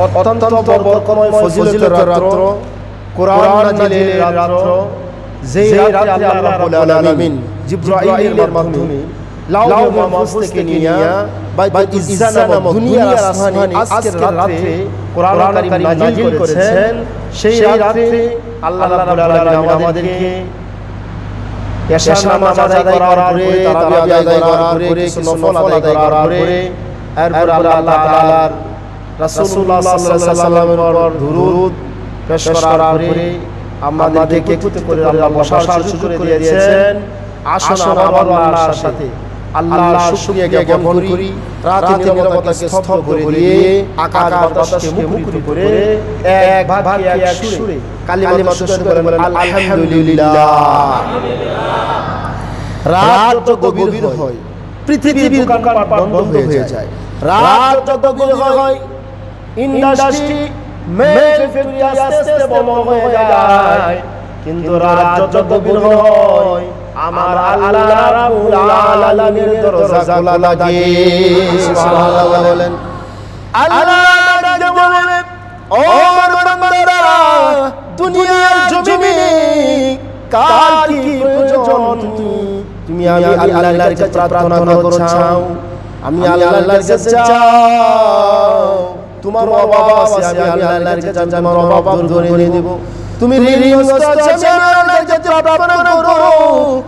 অত্যন্ত বরকতময় ফজিলতের রাত্র, কোরআন নাজিলের রাত্র, যেই রাতে আল্লাহ রাব্বুল আলামিন জিবরাইলের মাধ্যমে লাউহে মাহফুজ থেকে নিয়ে বাইতুল ইজ্জা নামক দুনিয়ার আসমানে আজকের রাতে কোরআন কারীম নাজিল করেছেন। সেই রাতে আল্লাহ রাব্বুল আলামিন আমাদেরকে এশা নামাজ আদায় করার পরে, তারাবি আদায় করার পরে, কিছু নফল আদায় করার পরে, এরপর আল্লাহ তাআলার রাসূলুল্লাহ সাল্লাল্লাহু আলাইহি ওয়াসাল্লামের দুরূদ পেশ করার পরে আমাদেরকে একত্রিত করে আল্লাহ বসার সুযোগ করে দিয়েছেন। আসুন আবার আল্লাহর সাথে আল্লাহর শুকরিয়া জ্ঞাপন করি, রাতের নীরবতাকে স্তব্ধ করে দিয়ে আকাশ বাতাসকে মুখরিত করে এক ভাগে এক সুরে কালিমা উচ্চারণ করে বলেন আলহামদুলিল্লাহ। রাত যত গভীর হয় পৃথিবীর দোকানপাট বন্ধ হয়ে যায়, রাত যত গভীর হয় ইন্ডাস্ট্রি ফ্যাক্টরি আস্তে আস্তে বন্ধ হয়ে যায়, কিন্তু রাত যত গভীর হয় আমার আল্লাহ রাব্বুল আলামিনের দরজা খোলা থাকে। সুবহানাল্লাহ বলেন। আল্লাহ ডাকে বলেন, ও আমার বান্দারা, দুনিয়ার জমিনে কার কি প্রয়োজন তুমি আমি আল্লাহর কাছে প্রার্থনা করছাও, আমি আল্লাহর কাছে চাও। তোমার অভাব আছে, আমি আল্লাহর কাছে তোমার অভাব দূর করে দেব। তুমি ঋণগ্রস্ত আছো, আমি আল্লাহর কাছে প্রার্থনা করো,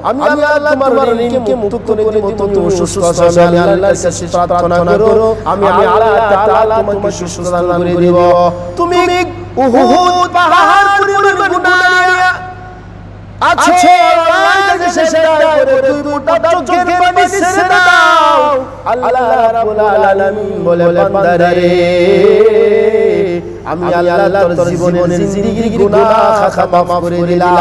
আমি আল্লাহ তোমার ঋণকে মুক্ত করে দেব। তুমি অসুস্থ আছো, আমি আল্লাহর কাছে প্রার্থনা করো, আমি আল্লাহ তাআলা তোমাকে সুস্থতা দান করে দেব। তুমি উহুদ পাহাড় পরিমাণ গুনাহ আছো, আল্লাহর কাছে সেজদা করে দুই ফোঁটা চোখের পানি ছেড়ে দাও। আল্লাহ রাব্বুল আলামিন বলে, বান্দারে আমি আল্লাহ তোর জীবনের জিন্দেগির গুনাহ খাতা মাফ করে দিলাম।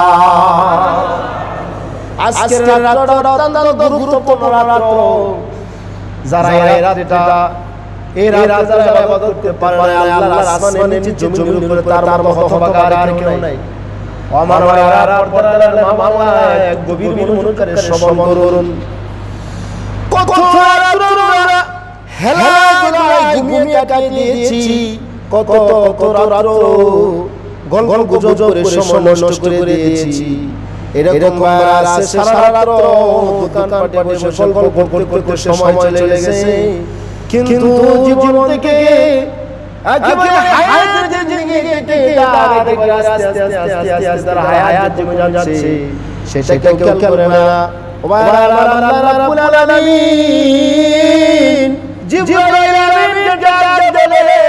আজকের রাতটা অত্যন্ত গুরুত্বপূর্ণ রাত। যারা এই রাতটা যারা ইবাদত করতে পারে না, আল্লাহর আসমানে নিচে জমির উপরে তার মতো হতভাগা আর কেউ নাই। আমার ভাইরা পর্দার মামলা এক গভীর মনোকারে শ্রবণ করুন। কত রাতরা হেলায় ঘুমিয়ে কাটিয়ে দিয়েছি, কত রাত গল্প গুজব করে সময় নষ্ট করে দিয়েছি। এরকম আছে সারা রাত দোকানপাটে বসে গল্প করতে সময় চলে গেছে, কিন্তু জীবন থেকে একেবারে হায়াতের জিন্দেগি কেটে আস্তে আস্তে হায়াত জীবন যাচ্ছে, সেটা কেউ করে না। ও ভাইরা, আল্লাহ রাব্বুল আলামিন জিবরাইল আমিনকে ডাক দিলে,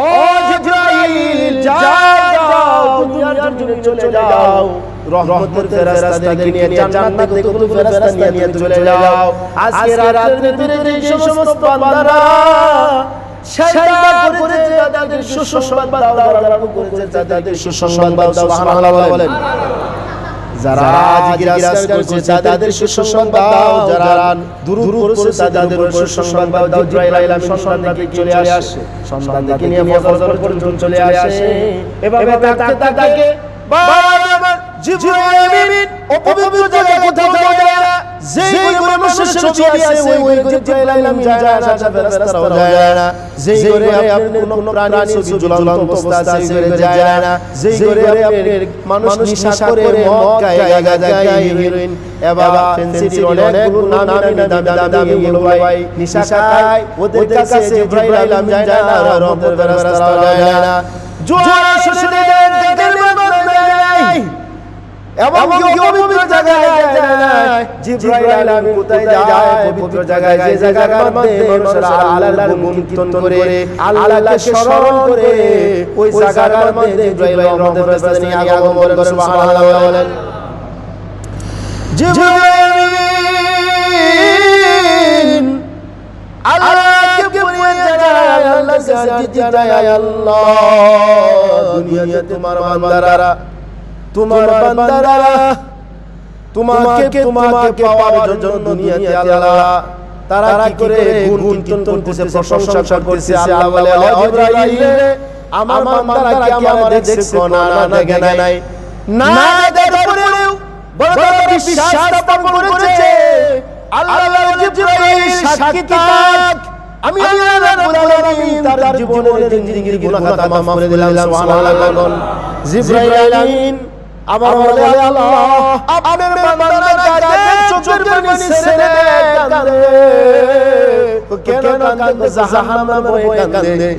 ও জিবরাইল যাও দুনিয়ার জমিনে চলে যাও, রহমতের ফেরেশতাদেরকে নিয়ে জান্নাত থেকে কোন ফেরেশতা নিয়ে চলে যাও। আজকে রাতের ভিতরে যে সমস্ত বান্দারা সেজদা করেছে তাদের সুসংবাদ দাও, যারা করেছে তাদের সুসংবাদ দাও। সুবহানাল্লাহ বলেন। যারা জিজ্ঞাসা করছে তাদের সুসংবাদ দাও, যারা দুরূদ পড়ছে তাদের সুসংবাদ দাও। জিবরাইল আমিন সন্তান থেকে চলে আসে, সন্তান থেকে নিয়ে ফজর পর্যন্ত চলে আসে, এভাবে তাকতে থাকে। বাবা জিবরাইল আমিন অপবিত্র জায়গায় কোথাও যায় না, যেই ঘরে মানুষের ছবি আছে ওই ঘরে জিবরাইল আমিন যায় না, ফেরেশতারাও যায় না। যেই ঘরে আপনি কোনো প্রাণীর ছবি ঝুলানো অবস্থা আছে ওই ঘরে যায় না। যেই ঘরে আপনি মানুষ নেশা করে মদ খায়, গাঁজা খায়, হেরোইন এবা ফেন্সিডিল অনেকগুলো নামি দামি এগুলো ভাই নেশা খায়, ওদের কাছে জিবরাইল আমিন যায় না, রহমতের ফেরেশতারাও যায় না। জোয়ার শ্বশুরে দেখের মত যায় এবং পবিত্র জায়গায় যায় না। জিবরাইল আমিন কোথায় যায়? পবিত্র জায়গায়, যে জায়গার মধ্যে মানুষরা আল্লাহর গুণকীর্তন করে, আল্লাহকে স্মরণ করে, ওই জায়গার মধ্যে জিবরাইল রহমতের ফেরেশতা নিয়ে আগমন করে। সুবহানাল্লাহ বলেন। জিবরাইল আমিন আল্লাহকে বলে যায়, আল্লাহ সাজিদ যায়, আল্লাহ দুনিয়াতে তোমার বান্দারা তোমাকে পাওয়ার জন্য দুনিয়াতে আল্লাহ তারা কি করে গুণ কীর্তন করতেছে, প্রশংসা করতেছে। আল্লাহ বলে, ও জিবরাইল, আমার বান্দারা কি আমার দেখছো? না দেখে নাই। না দেখার পরেও বড় বিশ্বাস স্থাপন করেছে। আল্লাহ বলে, জিবরাইল সাক্ষী থাক, আমি আল্লাহ রাব্বুল আলামিন তার জীবনের জিন্দেগির গুনাহ খাতা মাফ করে দিলাম সুবহানাল্লাহ। জিবরাইল আমিন আবার বলে আল্লাহ আপনার বান্দার কাছে চোখের পানি ছেড়ে কাঁদে কেন কাঁদে জাহান্নামের ভয়ে কাঁদে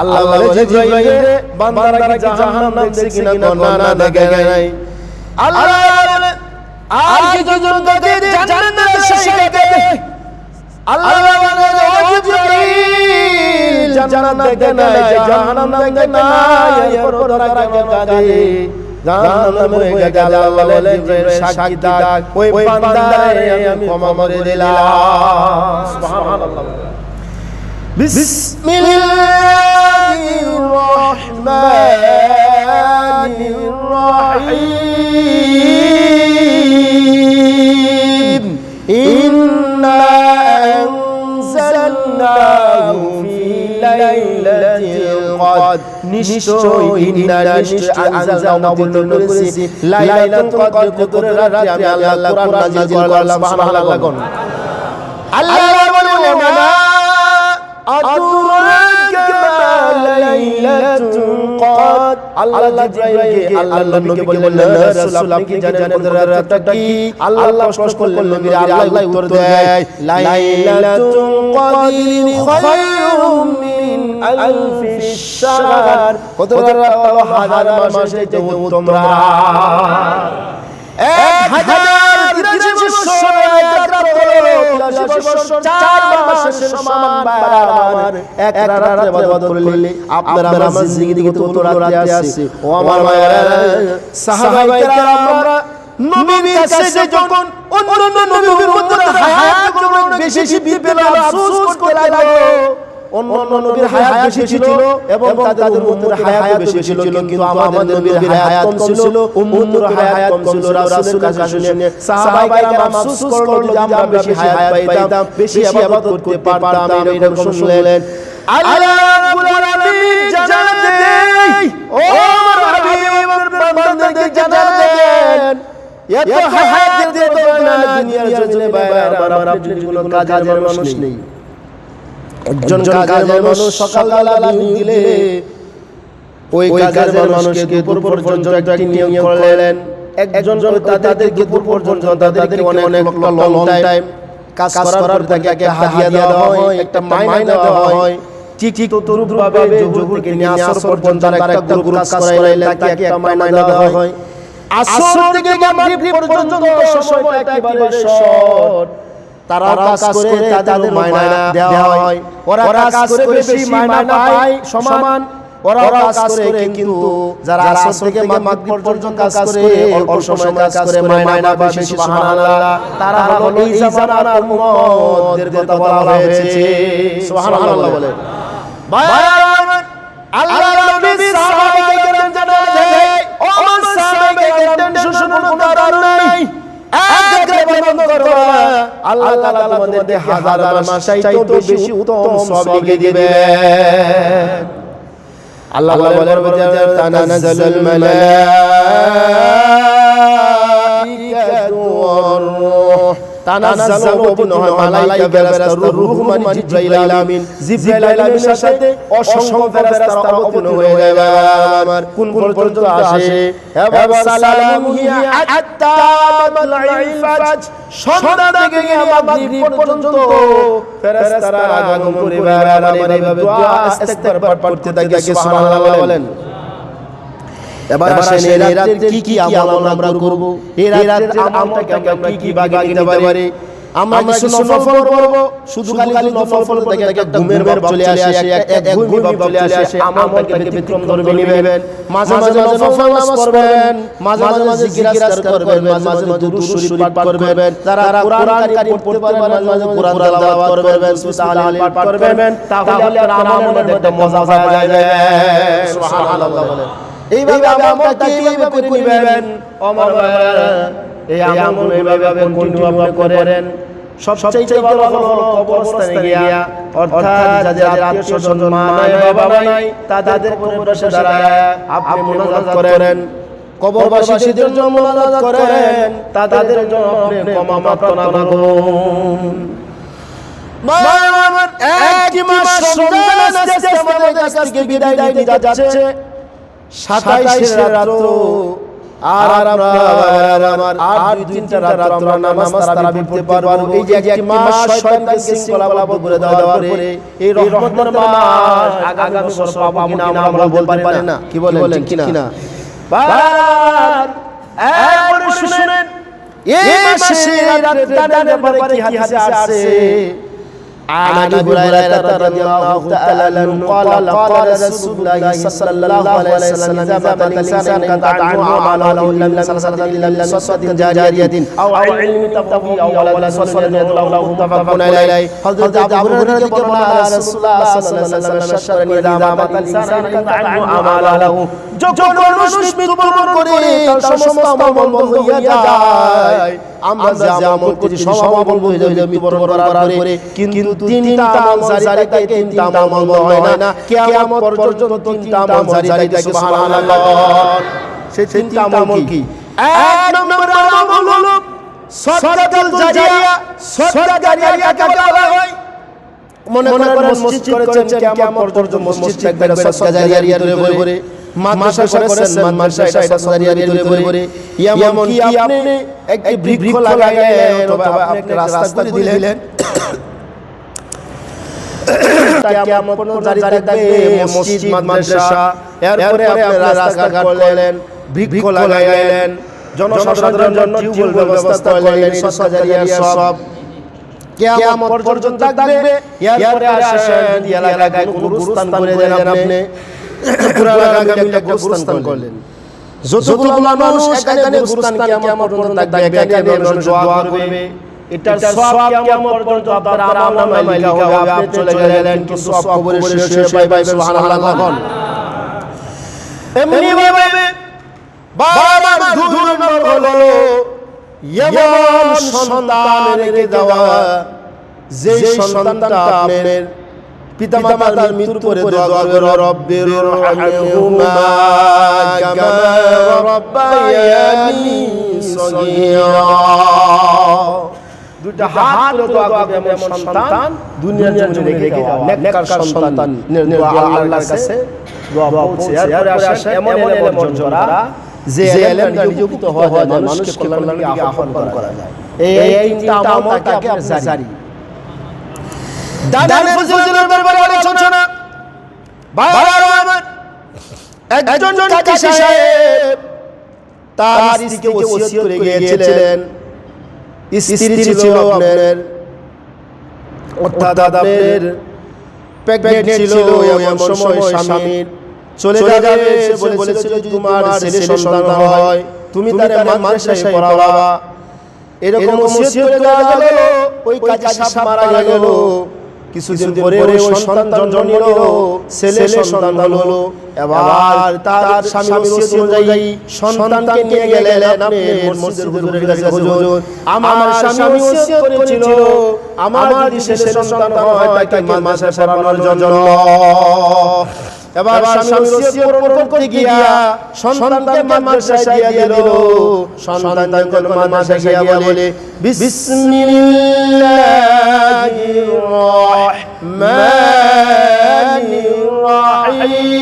আল্লাহ বলে জিবরাইল বান্দার কি জাহান্নাম দেখছে কিনা না দেখে নাই আল্লাহ বলে আর কিছু জন কাঁদে জান্নাতের সাথে কাঁদে আল্লাহ বলে ও জিবরাইল জান্নাত দেখে নাই জাহান্নাম দেখে নাই এরপর তারা কেন কাঁদে জাহান্নামে হয়ে গেল আল্লাহ বলে জিবরাইল সাক্ষী থাক ওই বান্দারে আমি ক্ষমা করে দিলাম সুবহানাল্লাহ। বিসমিল্লাহির রহমানির রহিম ইন্না আনজালনাহু ফি লাইলাতিল কদর নিশ্চয় ইন্না নিশ্চয় আনজালনাহু অবতীর্ণ করেছি লাইলাতুল কদর কদরের রাতে আমি আল্লাহ কোরআন নাযিল করলাম সুবহানাল্লাহ। আল্লাহ বলেন না আদরাকা মা লাইলাতুল কদর আল্লাহ জিবরাইলকে আল্লাহ নবীকে বললেন রাসূল আপনি কি জানেন কদরের রাতটা কি? আল্লাহ প্রশ্ন করলেন নবী আল্লাহ উত্তর দেয় লাইলাতুল কদরি খায়রুম মিন আলফিশ শাহর কদরের রাত হলো হাজার মাসের চাইতে উত্তম রাত। 1083 বছর এক রাত হলো 83 বছর 4 মাসের সমান বারাবার এক রাতে ইবাদত করলে আপনার আমার জিন্দেগি কত রাতে আসছে ও আমার মায়েরা সাহাবায়ে কেরাম আমরা নবীর কাছে যখন অন্য নবীর উম্মতের হায়াত যখন বেশি পেল আফসোস করতে লাগলো অন্য নবীর হায়াত বেশি ছিল এবং তাদের উম্মতের হায়াত বেশি ছিল কিন্তু আমাদের নবীর হায়াত কম ছিল উম্মতের হায়াত কম ছিল রাসূলের কাছে শুনে সাহাবায়ে কেরাম আফসোস করলো যে আমরা বেশি হায়াত পাইতাম বেশি ইবাদত করতে পারতাম এরকম শুনলেন আল্লাহ রাব্বুল আলামিন জানাতে দেই ও আমার হাবিব বান্দাদের জানাতে দেন এত হায়াত দিতে না দুনিয়ার জমিনে বাইরে আপনি কোনো কাজের মানুষ নেই একজন কাজের মানুষ সকালবেলা দিলে ওই কাজের মানুষকে দুপুর পর্যন্ত একটি নিয়োগ করলেন একজন তাদেরকে দুপুর পর্যন্ত তাদেরকে অনেক লং টাইম কাজ করার পর তাকে একটা হাদিয়া দেওয়া হয় একটা মাইনা দেওয়া হয় ঠিক তদ্রূপভাবে যোহর থেকে নিয়ে আসর পর্যন্ত একটা গ্রুপ কাজ করাইলে তাকে একটা মাইনা দেওয়া হয় আসর থেকে মাগরিব পর্যন্ত সময়টা একেবারে শর্ট তারা কাজ করে তাদের মাইনা দেওয়া হয় ওরা কাজ করে বেশি মাইনা পায় সমান ওরা কাজ করে কিন্তু যারা আসর থেকে মাগরিব পর্যন্ত কাজ করে অল্প সময় কাজ করে মাইনা পায় বেশি সুবহানাল্লাহ তারা হলো এই জামানার উম্মতদের কথা বলা হয়েছে সুবহানাল্লাহ বলে আল্লাহ নবী সাহাবায়ে কেরাম জানাতে ও সাহাবায়ে কেরাম টেনশন কোনো কারণ নাই আল্লাহ তাআলা তোমাদেরকে হাজার মাস চাইতেও বেশি উত্তম সওয়াব লিখে দিবেন। আল্লাহ বলেন তানাজ্জালুল মালাইকাতু ওয়ার রূহ তানাজ্জালু অবতীর্ণ হয় মালাইকা ফেরেশতা রূহ মানে জিবরাইল আমিন জিবরাইল আমিনের সাথে অসংখ্য ফেরেশতা অবতীর্ণ হয়ে যায় আমার কোন পর্যন্ত আসে এবং সালামু হিয়া হাত্তা মাতলাইল ফাজর সন্ধ্যা থেকে নিয়ে মাগরিব পর্যন্ত ফেরেশতারা আগমন করে আমার এইভাবে দোয়া ইস্তিগফার পড়তে থাকে সুবহানাল্লাহ বলেন। এবার আসেন এই রাতে কি আমল আমরা করব এই রাতের আমলটাকে আমরা কি ভাগে দিতে পারি আমরা কিছু নফল করব শুধু খালি নফল থেকে একটা ঘুমের ভাব চলে আসে এক ঘুমি ভাব চলে আসে আমলটাকে ব্যতিক্রম ধরে নেবেন মাঝে মাঝে নফল নামাজ পড়বেন মাঝে মাঝে জিকির আজকার করবেন মাঝে মাঝে দুরূদ শরীফ পাঠ করবেন যারা কোরআন কারীম পড়তে পারেন মাঝে মাঝে কোরআন তেলাওয়াত করবেন সুবহানাল্লাহ পাঠ করবেন তাহলে আমলের একটা মজা পাওয়া যাবে সুবহানাল্লাহ বলেন। এইভাবে আমলটা কিভাবে করিবেন আমার ভাইরা এই আমল এইভাবে কন্টিনিউ আপনি করেন সবচেয়ে ভালো হলো কবরস্থানে গিয়া অর্থাৎ যাদের আত্মীয়স্বজন মা নাই বাবা নাই তাদের কবরে দাঁড়ায় আপনি মুনাজাত করেন কবরবাসীদের জন্য মুনাজাত করেন তাদের জন্য আপনি ক্ষমা প্রার্থনা করুন। আমার একটি মাস রমজান আস্তে আমাদের কাছ থেকে বিদায় নিতে যাচ্ছে 27 রাত্র আর আমরা আমার আর তিনটা রাত আমরা নামাজ তারাবি পড়তে পারবো এই যে একটি মাস শয়তানকে শৃঙ্খলাবদ্ধ করে দেওয়ার পরে এই রহমতের মাস আগামী বছর পাবো কিনা আমরা বলতে পারি না কি বলেন কিনা একবারে শুনেন এই মাসে রাতের ব্যাপারে কি হাদিসে আসছে عن ابي هريره رضي الله تعالى عنه قال قال رسول الله صلى الله عليه وسلم اذا مات الانسان انقطع عنه عمله الا من صلاه الا صدقه جاريه او علم تفقه او ولد صالح يدعو له متفق عليه حضرت ابو هريره के বর্ণনা রাসূলুল্লাহ সাল্লাল্লাহু আলাইহি ওয়াসাল্লাম শারনি ইযা মাতা الانسان انقطع عنه عمله যখন মানুষ মৃত্যুবরণ করে তার সমস্ত আমল বন্ধ হয়ে যায় আমরা যে আমল করি সব আমল বন্ধ হয়ে যায় মৃত্যুবরণ করার পরে কিন্তু তিনটা আমল জারি থাকে তিনটা আমল বন্ধ হয় না কিয়ামত পর্যন্ত তিনটা আমল জারি থাকে সুবহানাল্লাহ সেই তিনটা আমল কি এক নম্বর আমল হলো সাদাকাতুল জারিয়া সাদাকা জারিয়া কাকে বলা হয় মনে করেন মসজিদ করেছেন কিয়ামত পর্যন্ত মসজিদ থাকবে সাদাকা জারিয়া ধরে ধরে মাদ্রাসা করেছেন মাদ্রাসা এটা সাদাকা জারিয়া ধরে ধরে এমন কি আপনি একটি বৃক্ষ লাগাইলেন অথবা আপনি রাস্তা করে দিলেন কিয়ামত পর্যন্ত জারি থাকবে মসজিদ মাদ্রাসা এরপরে আপনি রাস্তাঘাট করলেন বৃক্ষ লাগাইলেন জনসাধারণের জন্য টিউবওয়েল ব্যবস্থা করলেন সাদাকা জারিয়া সব কিয়ামত পর্যন্ত থাকবে এরপরে আসেন এলাকায় কোন গুরুস্থান করে দেন আপনি পুরো এলাকায় গুরুস্থান করলেন যতগুলো মানুষ এখানে গুরুস্থান কিয়ামত পর্যন্ত থাকবে এখানে মানুষ দোয়া করবে এটার সব কিয়ামত পর্যন্ত আপনার আমলনামায় লেখা হবে আপনি চলে গেলেন কিন্তু সব কবরে শেষ হয়ে পাইবে সুবহানাল্লাহ কোন এমনি ভাবে বাবা দুই নম্বর হলো এমন সন্তান রেখে দেওয়া যে সন্তানটা আপনার পিতামাতার মৃত্যুর পরে দোয়া করবে রব্বির রহমহুমা কামা রাব্বায়ানি সগীরা দুইটা হাত তুলে দোয়া করবে এমন সন্তান দুনিয়ার জন্য রেখে দেওয়া নেককার সন্তান দোয়া আল্লাহর কাছে দোয়া পৌঁছে এরপরে আসে এমন যারা যে এলেম নিযুক্ত হয় মানুষকে কল্যাণের দিকে আহ্বান করা যায় এই তিনটা আমল তাকে জারি দানের ফজিলতের ব্যাপারে আলোচনা ভাইরা আমার একজন কাজী সাহেব তার স্ত্রীকে ওসিয়ত করে গিয়েছিলেন স্ত্রী ছিল আপনার অর্থাৎ আপনার প্রেগন্যান্ট ছিল এমন সময় স্বামীর চলে যাবে সে বলেছিল যদি তোমার ছেলে সন্তান হয় তুমি তারে মাদ্রাসায় পড়াবা এরকম ওসিয়ত করে গেল ওই কাজী সাহেব মারা গেল কিছুদিন পরে ওই সন্তান জন্ম নিল ছেলে সন্তান হলো এবার তার স্বামীর ওসিয়ত অনুযায়ী সন্তানকে নিয়ে গেলেন আপনি মসজিদের হুজুরের কাছে হুজুর আমার স্বামী ওসিয়ত করেছিল আমার যদি ছেলে সন্তান হয় তাকে মাদ্রাসায় পড়ানোর জন্য এবার স্বামী ওসিয়ত পূরণ করতে গিয়া সন্তানকে মাদ্রাসায় দিয়ে দিল সন্তান যখন মাদ্রাসায় গিয়া বলে বিসমিল্লাহির রহমানির রহিম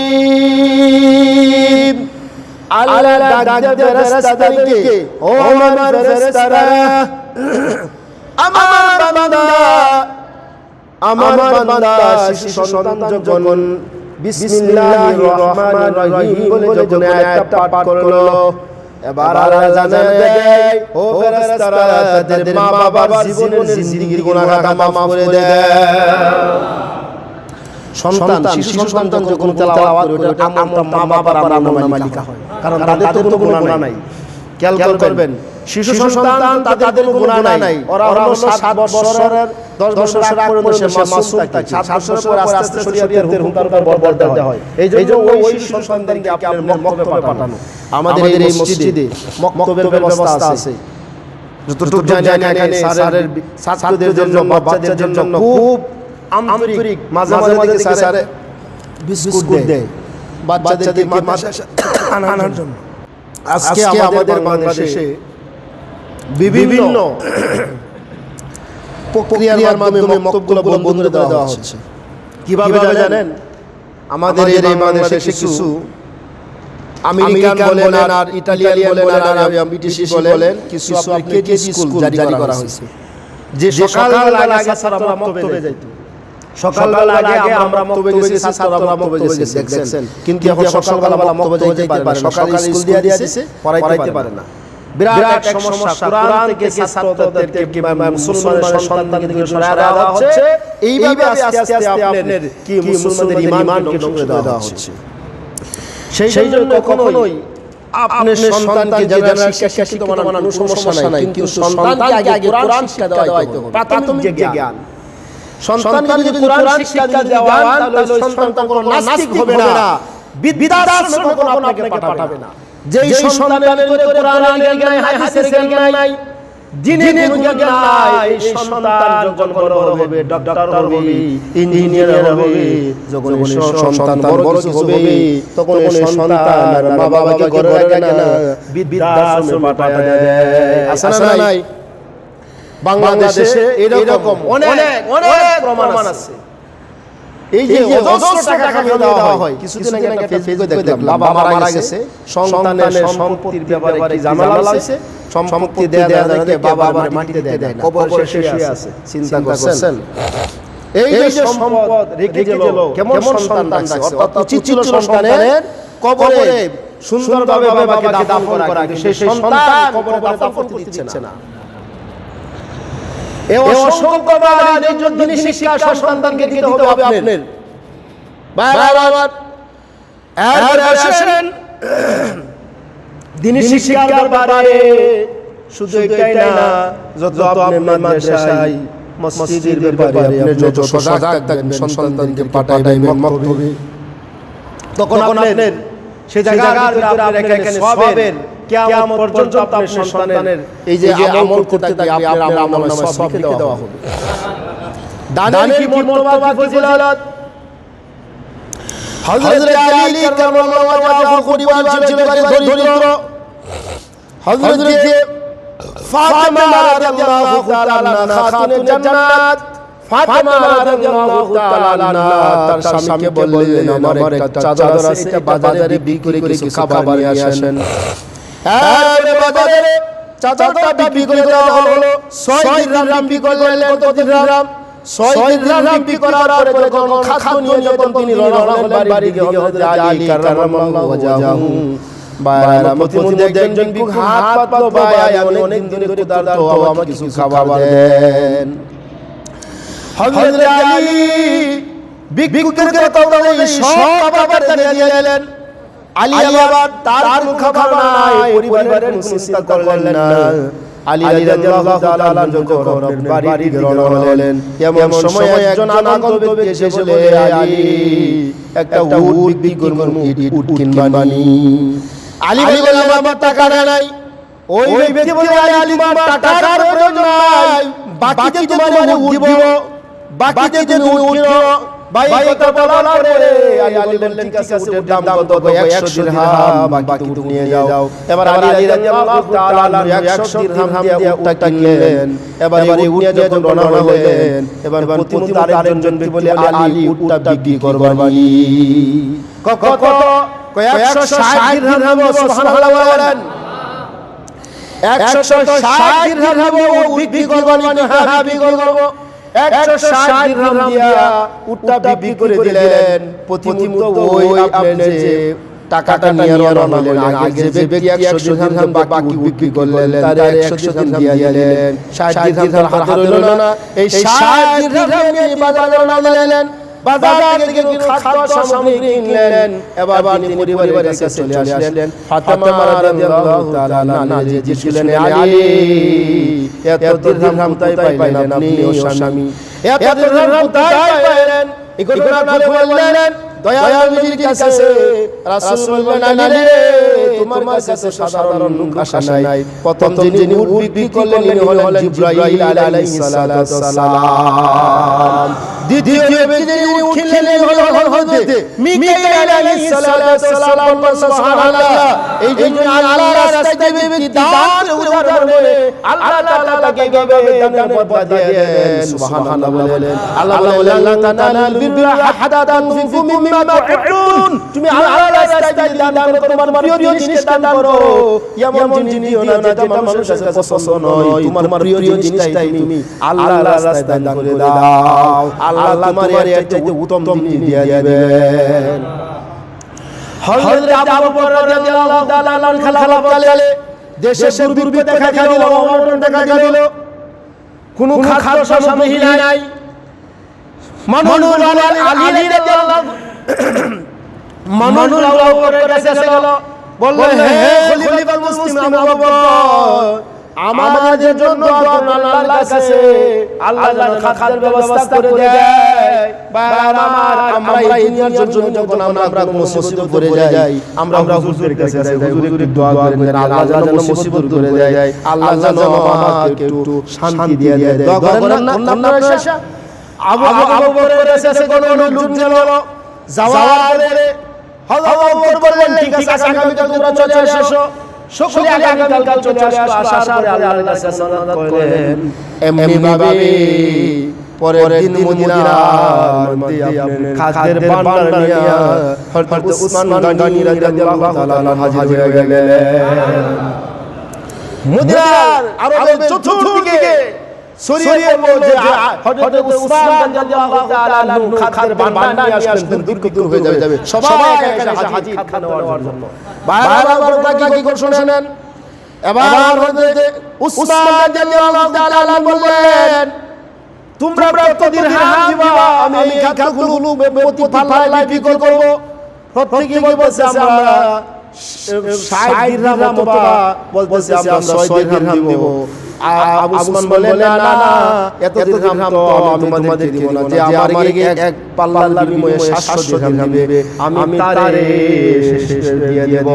আল্লাহ ডাক দে ফেরেশতাদেরকে ও আমার ফেরেশতারা আমার বান্দা শিশু সন্তান যখন বিসমিল্লাহির রহমানির রহিম বলে যখন আয়াতটা পাঠ করলো এবার আল্লাহ জানান দেয় ও ফেরেশতারা তাদের মা বাবার জীবনের জিন্দেগির গুনাহ মাফ করে দেয় সন্তান শিশু সন্তান যখন তেলাওয়াত করে ওটা আমরা মা বাবার আমলনামায় লেখা হয় কারণ তাদের তো কোনো গুনাহ নাই খেয়াল করবেন শিশু সন্তান তাদের কোনো গুনাহ নাই ওরা হলো 7 বছরের 10 বছর আগ পর্যন্ত সে মাসুম থাকে 7 বছরের পর আস্তে আস্তে শরীয়তের হুকুম তার বদলাতে হয় এইজন্য ওই শিশু সন্তানকে আপনার মক্তবে পাঠানো আমাদের এই মসজিদে মক্তবের ব্যবস্থা আছে যতটুকু জানি এখানে স্যারের ছাত্রদের জন্য বাচ্চাদের জন্য খুব আন্তরিক মাঝে মাঝে স্যার বিস্কুট দেয় বাচ্চাদেরকে মাদ্রাসা আনার জন্য আজকে আমাদের বাংলাদেশে বিভিন্ন প্রক্রিয়ার মাধ্যমে বক্তব্যগুলো বন্ধ করে দেওয়া হচ্ছে। কিভাবে জানেন? আমাদের এই বাংলাদেশে কিছু আমেরিকান বলেন আর ইতালিয়ান বলেন আর ব্রিটিশ বলেন কিছু আপনার কেজি স্কুল জারি করা হয়েছে, যে সকালবেলা আগে ছাত্ররা মক্তবে যাইতো। সকালবেলা আগে আমরা মক্তবে গেছি, ছাত্ররা মক্তবে গেছে দেখছেন, কিন্তু এখন সকালবেলা মক্তবে যাইতে পারে না, সকালে স্কুল দিয়ে দিয়েছে, পড়াইতে পারে না। বিরাট এক সমস্যা। কুরআন থেকে ছাত্রদেরকে মুসলমানের সন্তানদেরকে সরায় দেওয়া হচ্ছে। এইভাবে আস্তে আস্তে আপনাদের কি মুসলমানদের ঈমানকে ধ্বংস করে দেওয়া হচ্ছে। সেই জন্য কখনোই আপনার সন্তানকে জেনারেল শিক্ষিত বানানো সমস্যা নাই, কিন্তু সন্তানকে আগে কোরআন শিক্ষা দেওয়া হইতে হবে, প্রাথমিক যে জ্ঞান। সন্তানকে যদি কোরআন শিক্ষা দেওয়া হয় তাহলে সন্তান কোনো নাস্তিক হবে না, বিদআত কখনো আপনাকে পাঠাবে না। যেই সন্তানের ভিতরে কোরআনের জ্ঞান নাই, হাদিসের জ্ঞান নাই, দ্বীনের জ্ঞান নাই, এই সন্তান যখন বড় হবে, ডক্টর হবে, ইঞ্জিনিয়ার হবে, যখন সন্তান বড় কিছু হবে, তখন এই সন্তান মা বাবাকে ঘরে রাখে না, বৃদ্ধাশ্রমে পাঠায় দেয়। আছে না নাই? বাংলাদেশে এরকম অনেক প্রমাণ আছে। এই যে অজস্র টাকা খাইয়ে দেওয়া হয়, কিছুদিন আগে একটা ফেসবুকে দেখলাম, বাবা মারা গেছে, সন্তানের সম্পত্তির ব্যাপারে কি ঝামেলা হইছে, সম্পত্তি দেয়া যায়, বাবা আবার মাটিতে দেয় না, কবরে শুয়ে আছে। চিন্তা করছেন? এই যে সম্পদ রেখে গেল, কেমন সন্তান আছে, অর্থাৎ উচিত ছিল সন্তানের কবরে সুন্দরভাবে বাবাকে দাফন করা, কিন্তু সেই সন্তান কবরে দাফন করতে দিচ্ছে না। এই অসংখ্য দিনী শিক্ষা সন্তানকে দিতে হবে আপনার। বারবার আসেন দিনী শিক্ষার ব্যাপারে, শুধু এটাই না, যত আপনি মাদ্রাসায় মসজিদের ব্যাপারে আপনি যত সজাগ থাকবেন, সন্তানকে পাঠাইবেন মক্তবে, তখন আপনার সেই জায়গার ভিতরে আপনার এখানে সওয়াবের কিয়ামত পর্যন্ত আপনার সন্তানের এই যে আমল করতে থাকবে, আপনার আমলনামায় সওয়াব লিখে দেওয়া হবে। দানের কি মর্তবা ফজিলত? হযরত আলী কারামাল্লাহু ওয়াজহাহু পরিবার ছিল দরিদ্র। হযরত ফাতেমা রাদিয়াল্লাহু তাআলা আনহা খাতুনে জান্নাত, ফাতেমা রাদিয়াল্লাহু তাআলা আনহা তার স্বামীকে বললেন, আমার একটা চাদর আছে, এটা বাজারে বিক্রি করে কিছু খাবার নিয়ে আসেন। বাজারে চাদরটা বিক্রি করে দেওয়া হলো, 6 দিরহাম বিক্রি করলেন। কত দিরহাম? 6 দিরহাম বিক্রি করার পরে যখন খাদ্য নিয়ে যখন তিনি রওনা হলেন বাড়ির দিকে, হযরত আলী কারামাল্লাহু ওয়াজহাহু বাইরে প্রতিমধ্যে একজন ভিক্ষুক হাত পাতলো, ভাই আমি অনেক দিন ধরে ক্ষুধার্ত, আমাকে কিছু খাবার দেন। হযরত আলী ভিক্ষুকের কথা বলে সব খাবার দিয়ে দিলেন। আলী আবার তার কোনো খাবার নাই, পরিবারের চিন্তা করলেন না। আলী রাদিয়াল্লাহু তাআলা যখন বাড়ির দিকে রওনা হলেন, এমন সময় একজন আগন্তুক ব্যক্তি এসে বলে, আলী একটা উট বিক্রি করব, উট কিনবানি। আলী বললেন, আমার টাকা নাই। ওই ব্যক্তি বলে, আলী তোমার টাকার প্রয়োজন নাই, বাকিতে তোমার উট দিব, বাকিতে তুমি উট কিনো। ভাই কথা বলার পরে আলী বললেন, ঠিক আছে, উটের দাম কত? 100 দিরহাম, বাকি উট নিয়ে যাও। এবার আলী রাদিয়াল্লাহু তাআলা 100 দিরহাম দিয়ে উটটা কিনলেন। এবার এই উট নিয়ে যখন রওনা হলেন, এবার প্রতিমধ্যে আরেকজন ব্যক্তি বলে, আলী উটটা বিক্রি করবানি। কত? 160 দিরহাম। সুবহানাল্লাহ বলেন, 160 দিরহাম উট বিক্রি করবানি। হ্যাঁ, বিক্রি করব। 160 দিরহাম দিয়া উটটা বিক্রি করে দিলেন। প্রতিমধ্যে ওই আপনার যে টাকাটা নিয়ে রওনা হলেন, আগে যে ব্যক্তি 100 দিরহাম বাকি বিক্রি করলেন, তার 100 দিরহাম দিয়ে দিলেন। 60 দিরহাম হাতে রইল না। এই 60 দিরহাম নিয়ে বাজারে রওনা দিলেন। বাজার থেকে খাদ্য সামগ্রী কিনলেন। এবার তিনি পরিবারের কাছে চলে আসলেন। ফাতেমা রাদিয়াল্লাহু তাআলা আনহা যে ছিলেন, আলী এত দিরহাম তাই পাইলেন আপনি ও স্বামী, এত দিরহাম তাই পাইলেন। এই ঘটনা খুলে বললেন দয়াল নবীর কাছে। রাসূল বললেন, আলী তোমার কাছে সাধারণ লোক আসা নাই। প্রথম যিনি উট বিক্রি করলেন ইনি হলেন জিবরাইল আলাইহিস সালাতু ওয়াস সালাম। দ্বিতীয় ব্যক্তি যিনি উঠলেন হলো হযরত মিকাঈল আলাইহিস সালাতু ওয়াস সালাম, সুবহানাল্লাহ। এই জন্য আল্লাহর রাস্তায় যে ব্যক্তি দান উদার বলে আল্লাহ তাআলা তাকে কিভাবে দানের বদলা দিয়ে দেন, সুবহানাল্লাহ বলেন। আল্লাহ বলেন লা তানালুল বিররা হাত্তা তুনফিকু মিম্মা তুহিব্বুন। তুমি আল্লাহর রাস্তায় দান করো, তোমার প্রিয় জিনিস দান করো। এমন জিনিস দিও না যেটা মানুষের কাছে পছন্দ নয়, তোমার প্রিয় জিনিসটাই তুমি আল্লাহর রাস্তায় দান করে দাও। আল্লাহ তোমার এর চাইতে উত্তম জিনিস দিয়ে দিবেন। হযরত আবু বকর রাদিয়াল্লাহু তাআলা আনহু খেলাফতকালে দেশের দুর্ভিক্ষ দেখা দিল, অনটন দেখা দিল, কোনো খাদ্য সামগ্রী নাই। মানুষ আলী রাদিয়াল্লাহু মানুষ আবু বকরের কাছে গেল, বলল হে খলিফাতুল মুসলিমিন আবু বকর, আমাদের জন্য দোয়া করুন আল্লাহর কাছে, আল্লাহ যেন খাদ্যের ব্যবস্থা করে দেয়। আমরা এই দুনিয়ার জন্য যখন আমরা মুসিবতে পড়ে যাই, আমরা হুজুরের কাছে যাই, হুজুর একটু দোয়া করেন যেন আল্লাহ যেন মুসিবত করে দেয়, আল্লাহ যেন আমাকে একটু শান্তি দিয়ে দেয়। দোয়া করেন না আপনারা? আবু বকরের কাছে কোন লোক গেল, যাওয়ার পরে হযরত আবু বকর বললেন ঠিক আছে আগামীকাল তোমরা চলে আসো। সকলে আগামীকাল চলে আসলো। আসার পরে আল্লাহর কাছে সালাত করলেন। এমনি ভাবে পরের দিন মদিনার মধ্যে আপনি খাদ্যের ভান্ডার নিয়ে হযরত উসমান গনি রাদিয়াল্লাহু তাআলা হাজির হয়ে গেলেন। মদিনার আরবের চতুর্দিকে ছড়িয়ে পড়ে যে হযরত উসমান রাদিয়াল্লাহু তাআলা খাদ্যের ভান্ডার নিয়ে আসলেন, দুর্ভিক্ষ দূর হয়ে যাবে। সবাই এখানে হাজির খাদ্য নেওয়ার জন্য। বারবার কি শুনেন? এবার হযরত উসমান রাদিয়াল্লাহু তাআলা বললেন, তোমরা প্রতিদিন হাত দিবা, আমি এই খাদ্যগুলো প্রতি পাল্লায় বিক্রি করব। প্রত্যেকই বলছে আমরা 60 দিরহাম অথবা বলতেছি আমরা 6 দিরহাম দেব। আবু উসমান বললেন না না, এত দিরহাম তো আমি তোমাদের দিব না, যে আমাকে এক পাল্লার বিনিময়ে 700 দিরহাম দিবে আমি তারে দিয়ে দেব।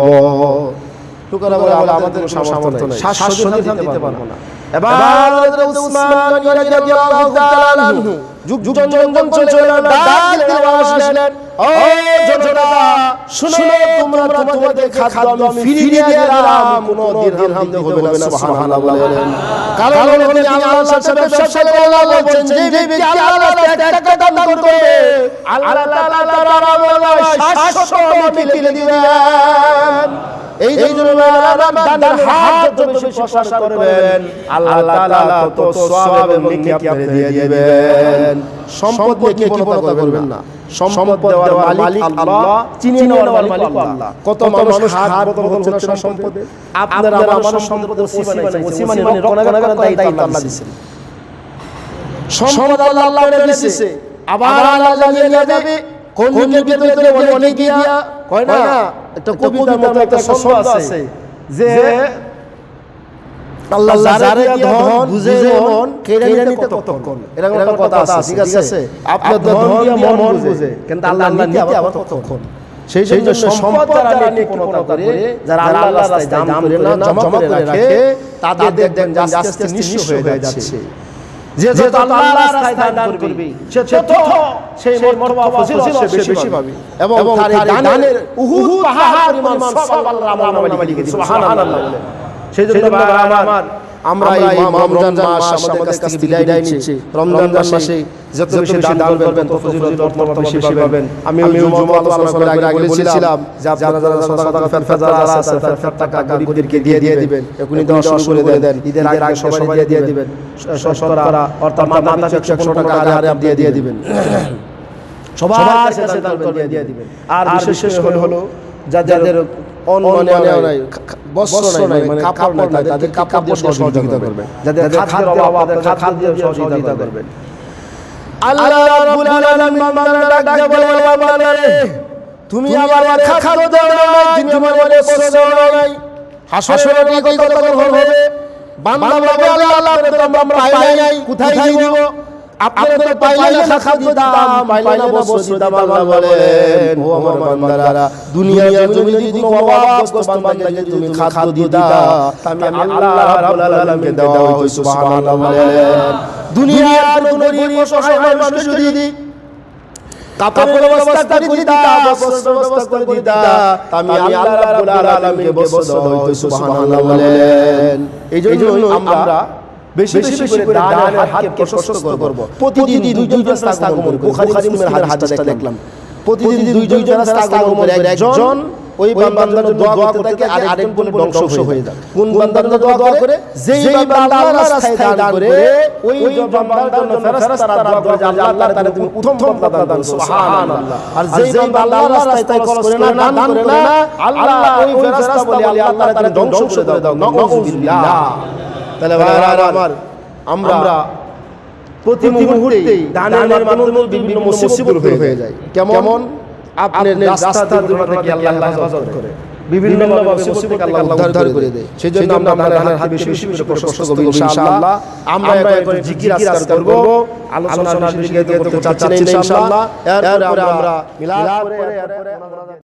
টুকরা বলে আমাদের সামর্থ্য নেই, 700 দিরহাম দিতে পারবো না। এবার হযরত উসমান রাদিয়াল্লাহু তাআলা আনহু যুগ জনগণ চলে ডাক দিয়ে আসলেন, ও জনতা শুনো, তোমরা তোমাদের খাদ্য আমি ফিরিয়ে দিলাম, কোনো দিরহাম দিতে হবে না। সুবহানাল্লাহ বলেন। কারণ আল্লাহর সাথে ব্যবসা করে আল্লাহ বলেন যে ব্যক্তি আল্লাহর রাস্তায় টাকা দান করবে আল্লাহ তাআলা তার আমলে 700 মিলে দিবেন। এই জন্য দানের হাত যত বেশি প্রসার করবেন আল্লাহ তাআলা তত সওয়াব এবং নেকি আপনাকে দিয়ে দিবেন। সম্পদ নিয়ে কি বলতে করবেন না, সম্পদ দেওয়ার মালিক আল্লাহ, চিনিয়ে নেওয়ার মালিক আল্লাহ। কত মানুষ হাত বদল হচ্ছে না সম্পদে। আপনারা আমার সম্পদ ওসি বানাইছেন, ওসি মানে রক্ষণাবেক্ষণ দায়িত্ব আল্লাহ দিয়েছেন। সম্পদ আল্লাহ দিয়েছে, আবার আল্লাহ জানিয়ে যাবে কোন যুগের ভিতরে অনেক দিয়া কয় না, একটা কবিতার মতো একটা ছন্দ আছে যে আল্লাহ যারে ধন বুঝে মন কেড়ে নিতে কতক্ষণ, এরকম একটা কথা আছে, ঠিক আছে? আপনার ধন দিয়ে মন বুঝে, কিন্তু আল্লাহ নিতে আবার কতক্ষণ। সেই জন্য সম্পদ যারা নিপুণতা করে, যারা আল্লাহর রাস্তায় দান করে না, জমা করে রাখে, তাদের দেখবেন আস্তে আস্তে নিঃস্ব হয়ে যাচ্ছে। যে যত আল্লাহর রাস্তায় দান করবে সে তত সেই মর্তবা ফজিলত সে বেশি পাবে, এবং তার দানের উহুদ পাহাড় পরিমাণ সওয়াব আল্লাহ আমলে লিখে দিবেন। সুবহানাল্লাহ। সেই জন্য আমরা এই রমজান মাস আমাদের কাছ থেকে বিদায় নিচ্ছি। রমজান মাসে যত বেশি দান করবেন তত ফজিলত মর্তবা বেশি পাবেন। আমি জুমা আলোচনা করার আগে বলেছিলাম যে যারা সাদাকা ফিতর যারা আছে ফিতর টাকা গরিবদেরকে দিয়ে দিবেন, এখনই দেওয়া শুরু করে দেন। ঈদের আগে সবাই দিয়ে দিবেন, শতকরা অর্থাৎ মাথা 100 টাকা হারে দিয়ে দিবেন, সবার কাছে দান করে দিয়ে দিবেন। আর বিশেষ করে হলো যাদের অন্য নাই, বস্ত্র নাই, মানে কাপড় নাই, তাদের কাপড় দিয়ে সহযোগিতা করবেন। যাদের খাদ্যের অভাব আছে খাদ্য দিয়ে সহযোগিতা করবেন। আল্লাহ রাব্বুল আলামিন বান্দারা ডাক দিয়ে বলে, বান্দা রে তুমি আমার খাদ্য দাও না, তুমি আমার বস্ত্র দাও নাই, হাসরে কি কতক্ষণ হবে? বান্দা বলে আল্লাহ আমরা পাই নাই, কোথায় দিব? আপনারা তো পাইলে না খাদ্য দিতাম, পাইলে না বস্ত্র দিতাম। আল্লাহ বলেন, ও আমার বান্দারা, দুনিয়ার জমিনে যদি কোনো অভাবগ্রস্ত বান্দাকে তুমি খাদ্য দিতা, আমি আল্লাহ রাব্বুল আলামিনকে দেওয়া হয়। সুবহানাল্লাহ বলেন। দুনিয়ার কোনো গরিব অসহায় মানুষকে যদি কাপড়ের ব্যবস্থা করে দিতা, বস্ত্রের ব্যবস্থা করে দিতা, আমি আল্লাহ রাব্বুল আলামিনকে বস্ত্র দেওয়া হয়। সুবহানাল্লাহ বলেন। এইজন্য আমরা বেশি বেশি করে দানের হাতকে প্রশস্ত করব। প্রতিদিন দুইজন ফেরেশতা আগমন করে, বুখারী মুসলিমের হাদিসটা দেখলাম। প্রতিদিন দুইজন ফেরেশতা আগমন করে, একজন ওই বান্দার জন্য দোয়া করতে থাকে, আরেকজন বলে ধ্বংস হয়ে যায়। কোন বান্দার জন্য দোয়া করে? যেই বান্দা আল্লাহর রাস্তায় দান করে, ওই বান্দার জন্য ফেরেশতারা দোয়া করে যে আল্লাহ তাআলা তুমি উত্তম বদলা দান। সুবহানাল্লাহ। আর যেই বান্দা আল্লাহর রাস্তায় খরচ করে না, দান করে না, আল্লাহ ওই ফেরেশতা বলে আল্লাহ তাআলা তুমি ধ্বংস করে দাও। নাউযুবিল্লাহ। তাহলে ভাইরা আমার, আমরা প্রতি মুহূর্তেই দানের মাধ্যমে বিভিন্ন মুসিবত দূর হয়ে যায়। কেমন? আপনার রাস্তা দুর্ঘটনা থেকে আল্লাহ হেফাজত করে, বিভিন্ন মুসিবত থেকে আল্লাহ উদ্ধার করে দেয়। সেজন্য আমরা দানের হাত বেশি বেশি করে প্রশস্ত করব ইনশাআল্লাহ। আমরা এখন জিকির আজকার করব, আলোচনা শিরকে করতে চাচ্ছি না ইনশাআল্লাহ। এরপরে আমরা মিলাদ করে